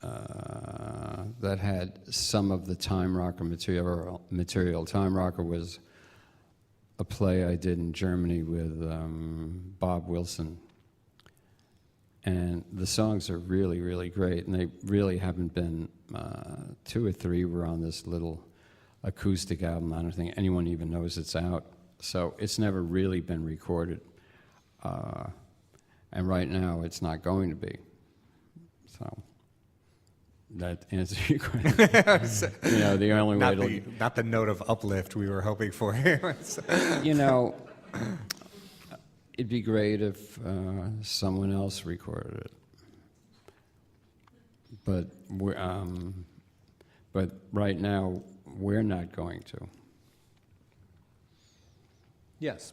that had some of the Time Rocker material. Time Rocker was a play I did in Germany with Bob Wilson, And the songs are really, really great, and they really haven't been, 2 or 3 were on this little acoustic album. I don't think anyone even knows it's out. So it's never really been recorded. And right now it's not going to be. So that answers your question. You know, the only way Not the note of uplift we were hoping for. you know, it'd be great if someone else recorded it. But right now, we're not going to. Yes.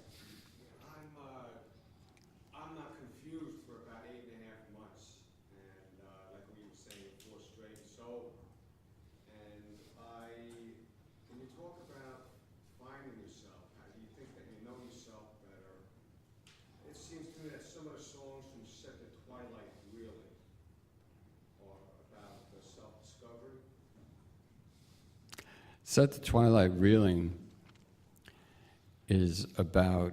I'm not confused for about 8.5 months, and like we were saying, 4 straight sober. And when you talk about finding yourself, how do you think that you know yourself better? It seems to me that some of the songs from Set the Twilight really are about the self-discovery. Set the Twilight Reeling is about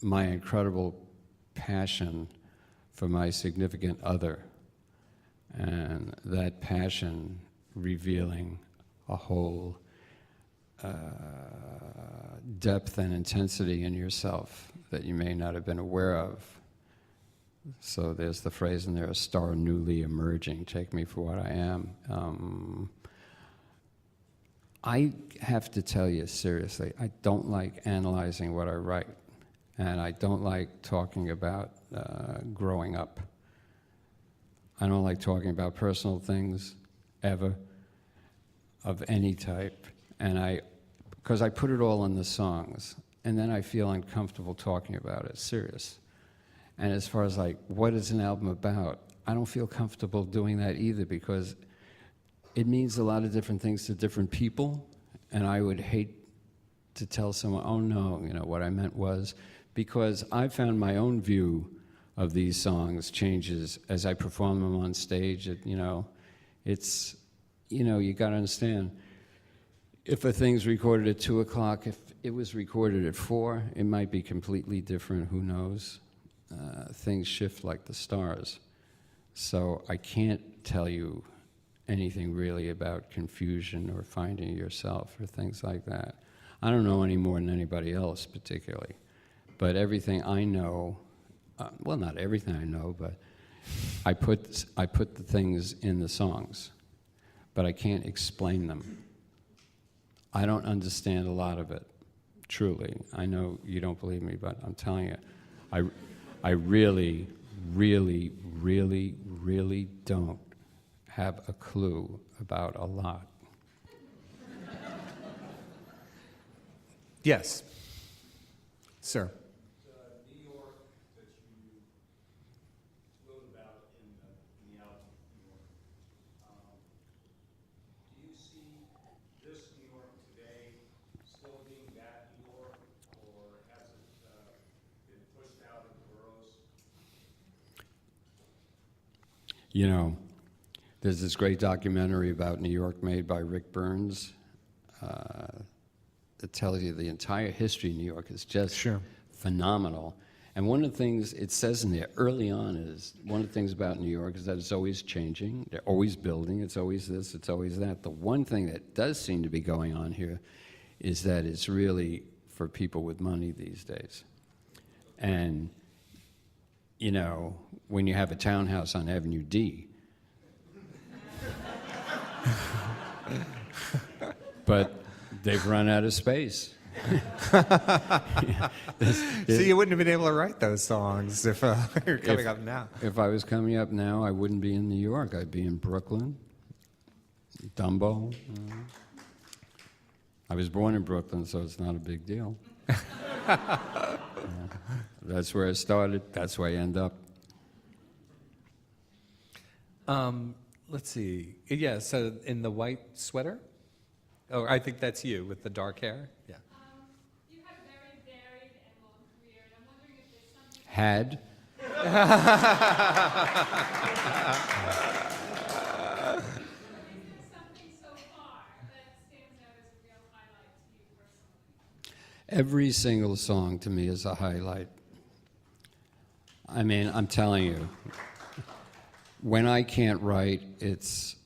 my incredible passion for my significant other, and that passion revealing a whole depth and intensity in yourself that you may not have been aware of. So there's the phrase in there, a star newly emerging, take me for what I am. I have to tell you seriously, I don't like analyzing what I write, and I don't like talking about growing up. I don't like talking about personal things, ever, of any type, and because I put it all in the songs, and then I feel uncomfortable talking about it, serious. And as far as like, what is an album about? I don't feel comfortable doing that either, because it means a lot of different things to different people, and I would hate to tell someone, oh no, you know, what I meant was, because I found my own view of these songs changes as I perform them on stage. You know, it's, you know, you got to understand, if a thing's recorded at 2 o'clock, if it was recorded at 4, it might be completely different, who knows? Things shift like the stars. So I can't tell you anything really about confusion or finding yourself or things like that. I don't know any more than anybody else particularly, but everything I know, well, not everything I know, but I put the things in the songs, but I can't explain them. I don't understand a lot of it, truly. I know you don't believe me, but I'm telling you, I really, really, really, really don't have a clue about a lot. Yes. Sir. New York that you wrote about in the album, New York. Do you see this New York today still being that New York, or has it been pushed out of the boroughs? You know, there's this great documentary about New York made by Rick Burns that tells you the entire history of New York is just phenomenal. And one of the things it says in there early on is, one of the things about New York is that it's always changing, they're always building, it's always this, it's always that. The one thing that does seem to be going on here is that it's really for people with money these days. And, you know, when you have a townhouse on Avenue D, but they've run out of space. So you wouldn't have been able to write those songs if you're coming up now. If I was coming up now, I wouldn't be in New York. I'd be in Brooklyn, Dumbo. I was born in Brooklyn, so it's not a big deal. That's where I started. That's where I end up. Let's see. Yeah, so in the white sweater? Oh, I think that's you with the dark hair. Yeah. You have a very varied and long career, and I'm wondering if there's something... Had. Is there something so far that stands out as a real highlight to you personally? Every single song to me is a highlight. I mean, I'm telling you, when I can't write, it's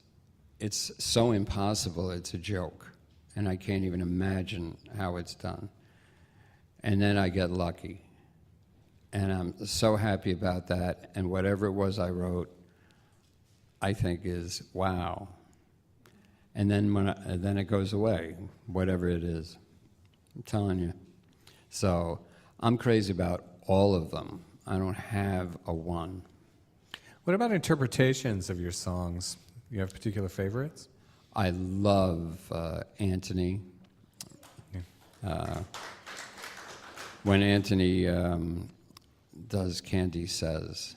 so impossible, it's a joke. And I can't even imagine how it's done. And then I get lucky. And I'm so happy about that. And whatever it was I wrote, I think is wow. And then then it goes away, whatever it is. I'm telling you. So I'm crazy about all of them. I don't have a one. What about interpretations of your songs? You have particular favorites? I love Anthony. When Anthony does Candy Says,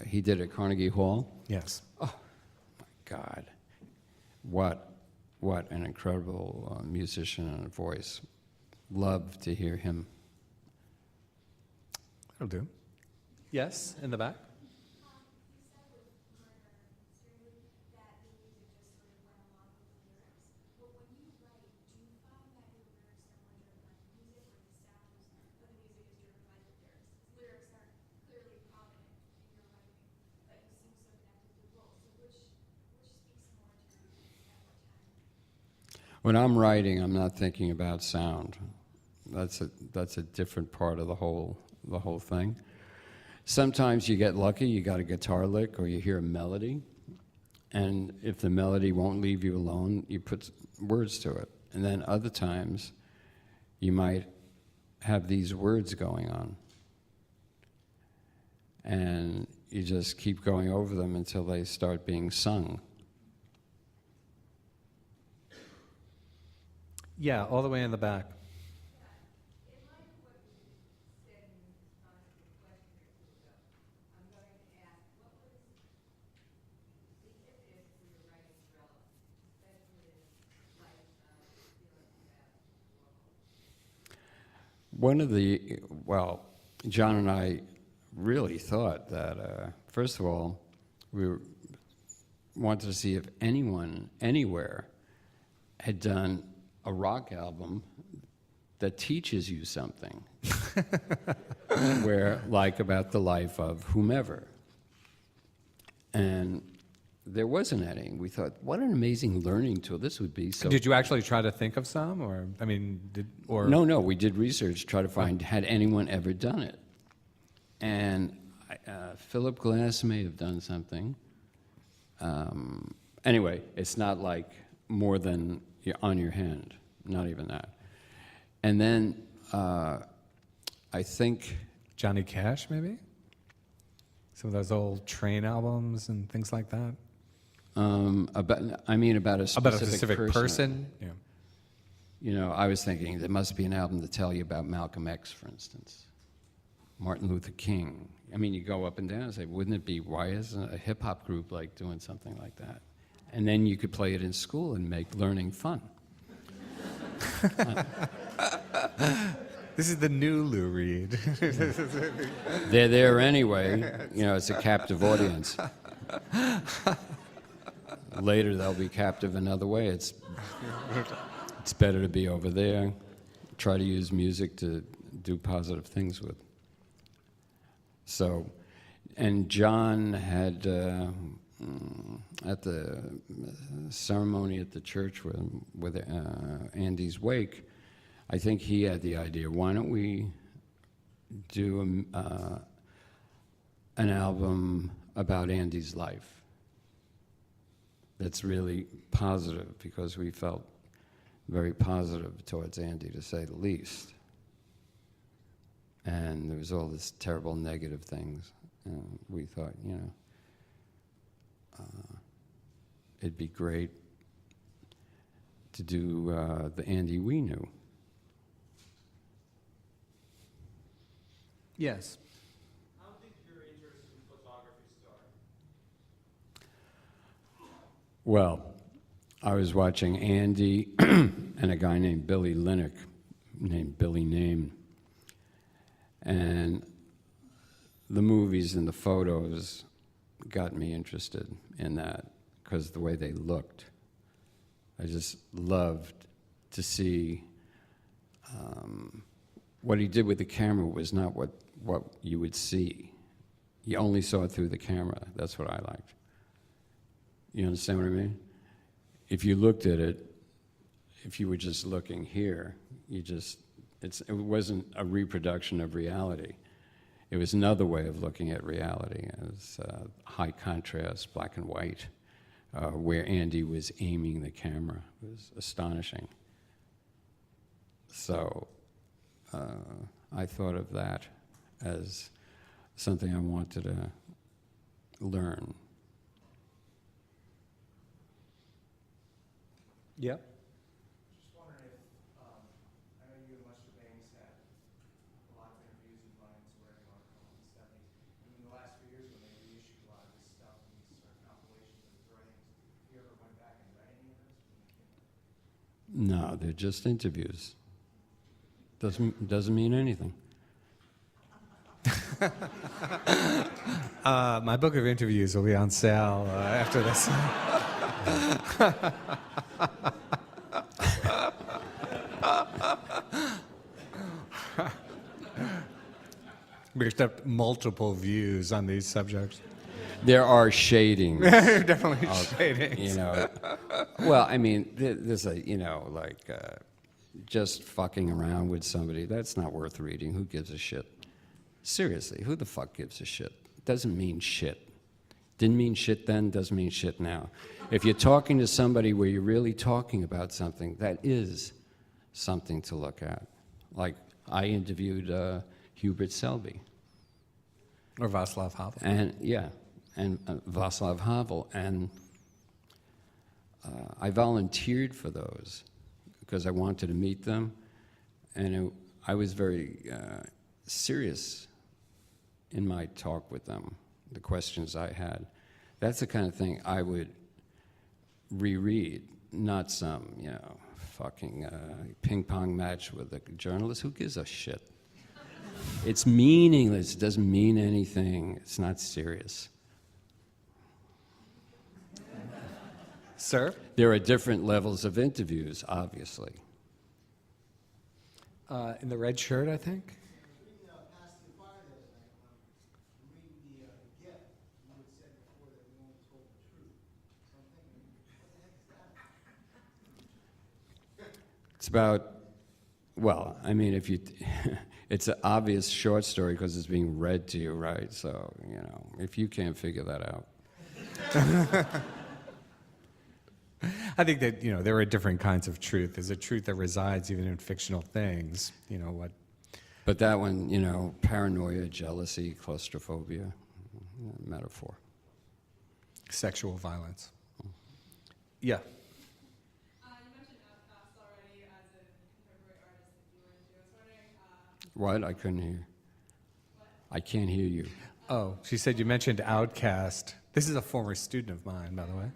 he did at Carnegie Hall. Yes. Oh, my God. What an incredible musician and voice. Love to hear him. That'll do. Yes, in the back. When I'm writing, I'm not thinking about sound. That's a different part of the whole thing. Sometimes you get lucky, you got a guitar lick or you hear a melody, and if the melody won't leave you alone, you put words to it. And then other times, you might have these words going on, and you just keep going over them until they start being sung. Yeah, all the way in the back. John and I really thought that, first of all, wanted to see if anyone, anywhere, had done a rock album that teaches you something, like about the life of whomever. And there wasn't any. We thought, what an amazing learning tool this would be. So Did you actually try to think of some, or I mean, No. We did research, try to find had anyone ever done it. And Philip Glass may have done something. Anyway, it's not like more than on your hand, not even that. And then I think Johnny Cash, maybe? Some of those old Train albums and things like that? about a specific person? Yeah. You know, I was thinking there must be an album to tell you about Malcolm X, for instance, Martin Luther King. I mean, you go up and down and say, wouldn't it be, why isn't a hip-hop group like doing something like that? And then you could play it in school and make learning fun. This is the new Lou Reed. They're there anyway. You know, it's a captive audience. Later, they'll be captive another way. It's better to be over there. Try to use music to do positive things with. So, and John had, at the ceremony at the church with Andy's wake, I think he had the idea, why don't we do an album about Andy's life that's really positive, because we felt very positive towards Andy, to say the least. And there was all this terrible negative things. And we thought, you know, it'd be great to do the Andy we knew. Yes. How did your interest in photography start? Well, I was watching Andy and a guy named Billy Linick, named Billy Name. And the movies and the photos got me interested in that, because the way they looked. I just loved to see what he did with the camera was not what you would see. You only saw it through the camera. That's what I liked. You understand what I mean? If you looked at it, if you were just looking here, it wasn't a reproduction of reality. It was another way of looking at reality. It was high contrast, black and white, where Andy was aiming the camera. It was astonishing. So I thought of that as something I wanted to learn. Yep. Just wondering if, I know you and Lester Bangs had a lot of interviews and run-ins where you are in the 70s. And in the last few years when they reissued a lot of this stuff and these sort of compilations of his writings, have you ever went back and read any of this? No, they're just interviews. Doesn't mean anything. My book of interviews will be on sale after this. We expect multiple views on these subjects. There are shadings. Definitely shadings. You know, well, I mean, there's a, just fucking around with somebody, that's not worth reading. Who gives a shit? Seriously, who the fuck gives a shit? Doesn't mean shit. Didn't mean shit then, doesn't mean shit now. If you're talking to somebody where you're really talking about something, that is something to look at. Like, I interviewed Hubert Selby. Or Václav Havel. And, yeah, and Václav Havel. And I volunteered for those because I wanted to meet them. And I was very serious in my talk with them, the questions I had. That's the kind of thing I would reread, not some, fucking ping pong match with a journalist. Who gives a shit? It's meaningless. It doesn't mean anything. It's not serious. Sir? There are different levels of interviews, obviously. In the red shirt, I think. Reading past the fire the other night, reading the gift, you had said before that we only told the truth. So I'm thinking, what the heck is that? It's about, well, I mean, if you, it's an obvious short story because it's being read to you, right? So, if you can't figure that out. I think that, there are different kinds of truth. There's a truth that resides even in fictional things. What? But that one, paranoia, jealousy, claustrophobia, metaphor. Sexual violence. Yeah. You mentioned Outcast already as a contemporary artist that you were into. I was wondering, What? I couldn't hear. I can't hear you. Oh, she said you mentioned Outcast. This is a former student of mine, by the way.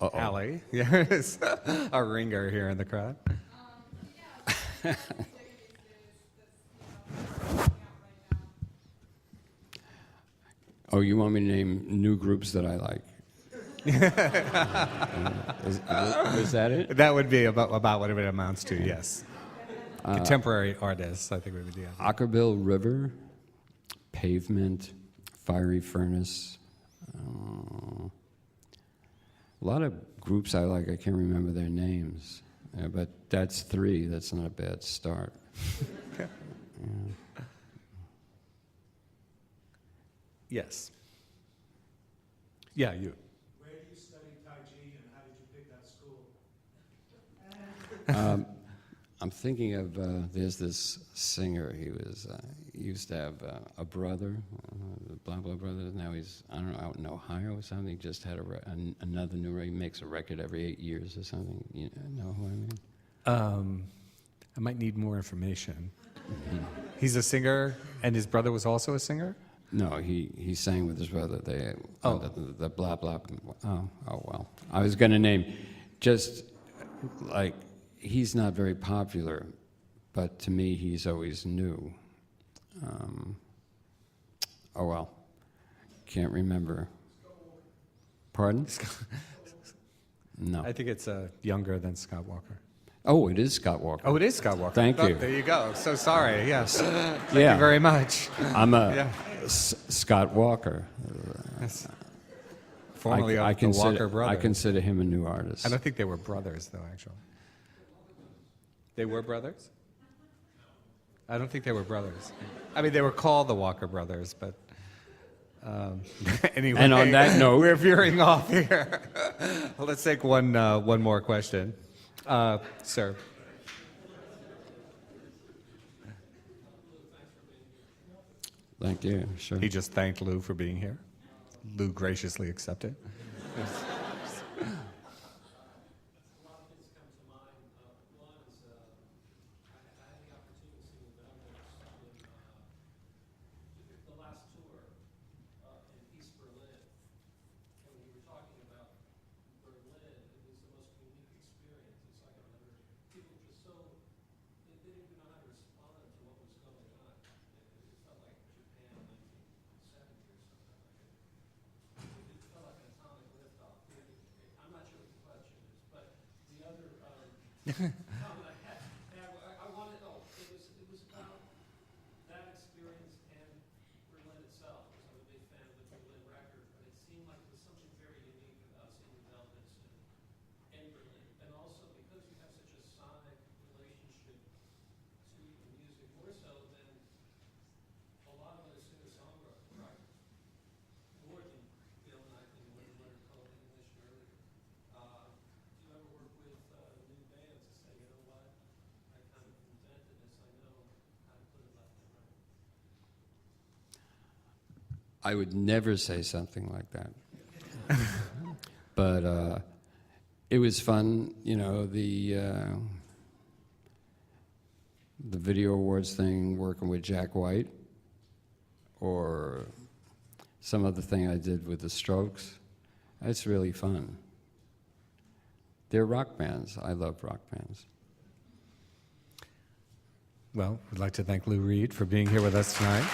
Uh-oh. Allie. Yes. A ringer here in the crowd. yeah, so what's the music that's coming out right now? Oh, you want me to name new groups that I like? Was that it? That would be about what it amounts to, yes. Contemporary artists, I think would be the idea. Ockerville River, Pavement, Fiery Furnace. A lot of groups I like, I can't remember their names. But that's 3. That's not a bad start. Yeah. Yes. Yeah, you. Where do you study Tai Chi and how did you pick that school? I'm thinking of, there's this singer, he used to have a brother, blah, blah brother, now he's, I don't know, out in Ohio or something, he just had another new record, he makes a record every 8 years or something, you know who I mean? I might need more information. He's a singer, and his brother was also a singer? No, he sang with his brother, Oh. the blah, blah, oh well. I was going to name, just like, he's not very popular, but to me, he's always new. Oh well, can't remember. Pardon? No. I think it's younger than Scott Walker. Oh, it is Scott Walker. Oh, it is Scott Walker. Thank Oh, you. there you go. So sorry. Yes. Thank Yeah. you very much. I'm a Yeah. Scott Walker. Yes. Formerly of the consider, Walker brothers. I consider him a new artist. I don't think they were brothers, though, actually. They were brothers? I don't think they were brothers. I mean, they were called the Walker brothers, but anyway. And on that note- we're veering off here. Let's take one more question. Sir. Thank you. Sure. He just thanked Lou for being here. Lou graciously accepted. I wanted, it was about that experience and Berlin itself, because I'm a big fan of the Berlin record, but it seemed like it was something very unique about seeing the Velvets in Berlin. And also because you have such a sonic relationship to the music, more so than a lot of other singer-songwriters, more than Bill and I think when Leonard Cohen and English earlier. Do you ever work with new bands to say, you know what, I kind of invented this, I know how to put it left and right? I would never say something like that. But it was fun, you know, the Video Awards thing, working with Jack White, or some other thing I did with the Strokes. It's really fun. They're rock bands. I love rock bands. Well, we'd like to thank Lou Reed for being here with us tonight.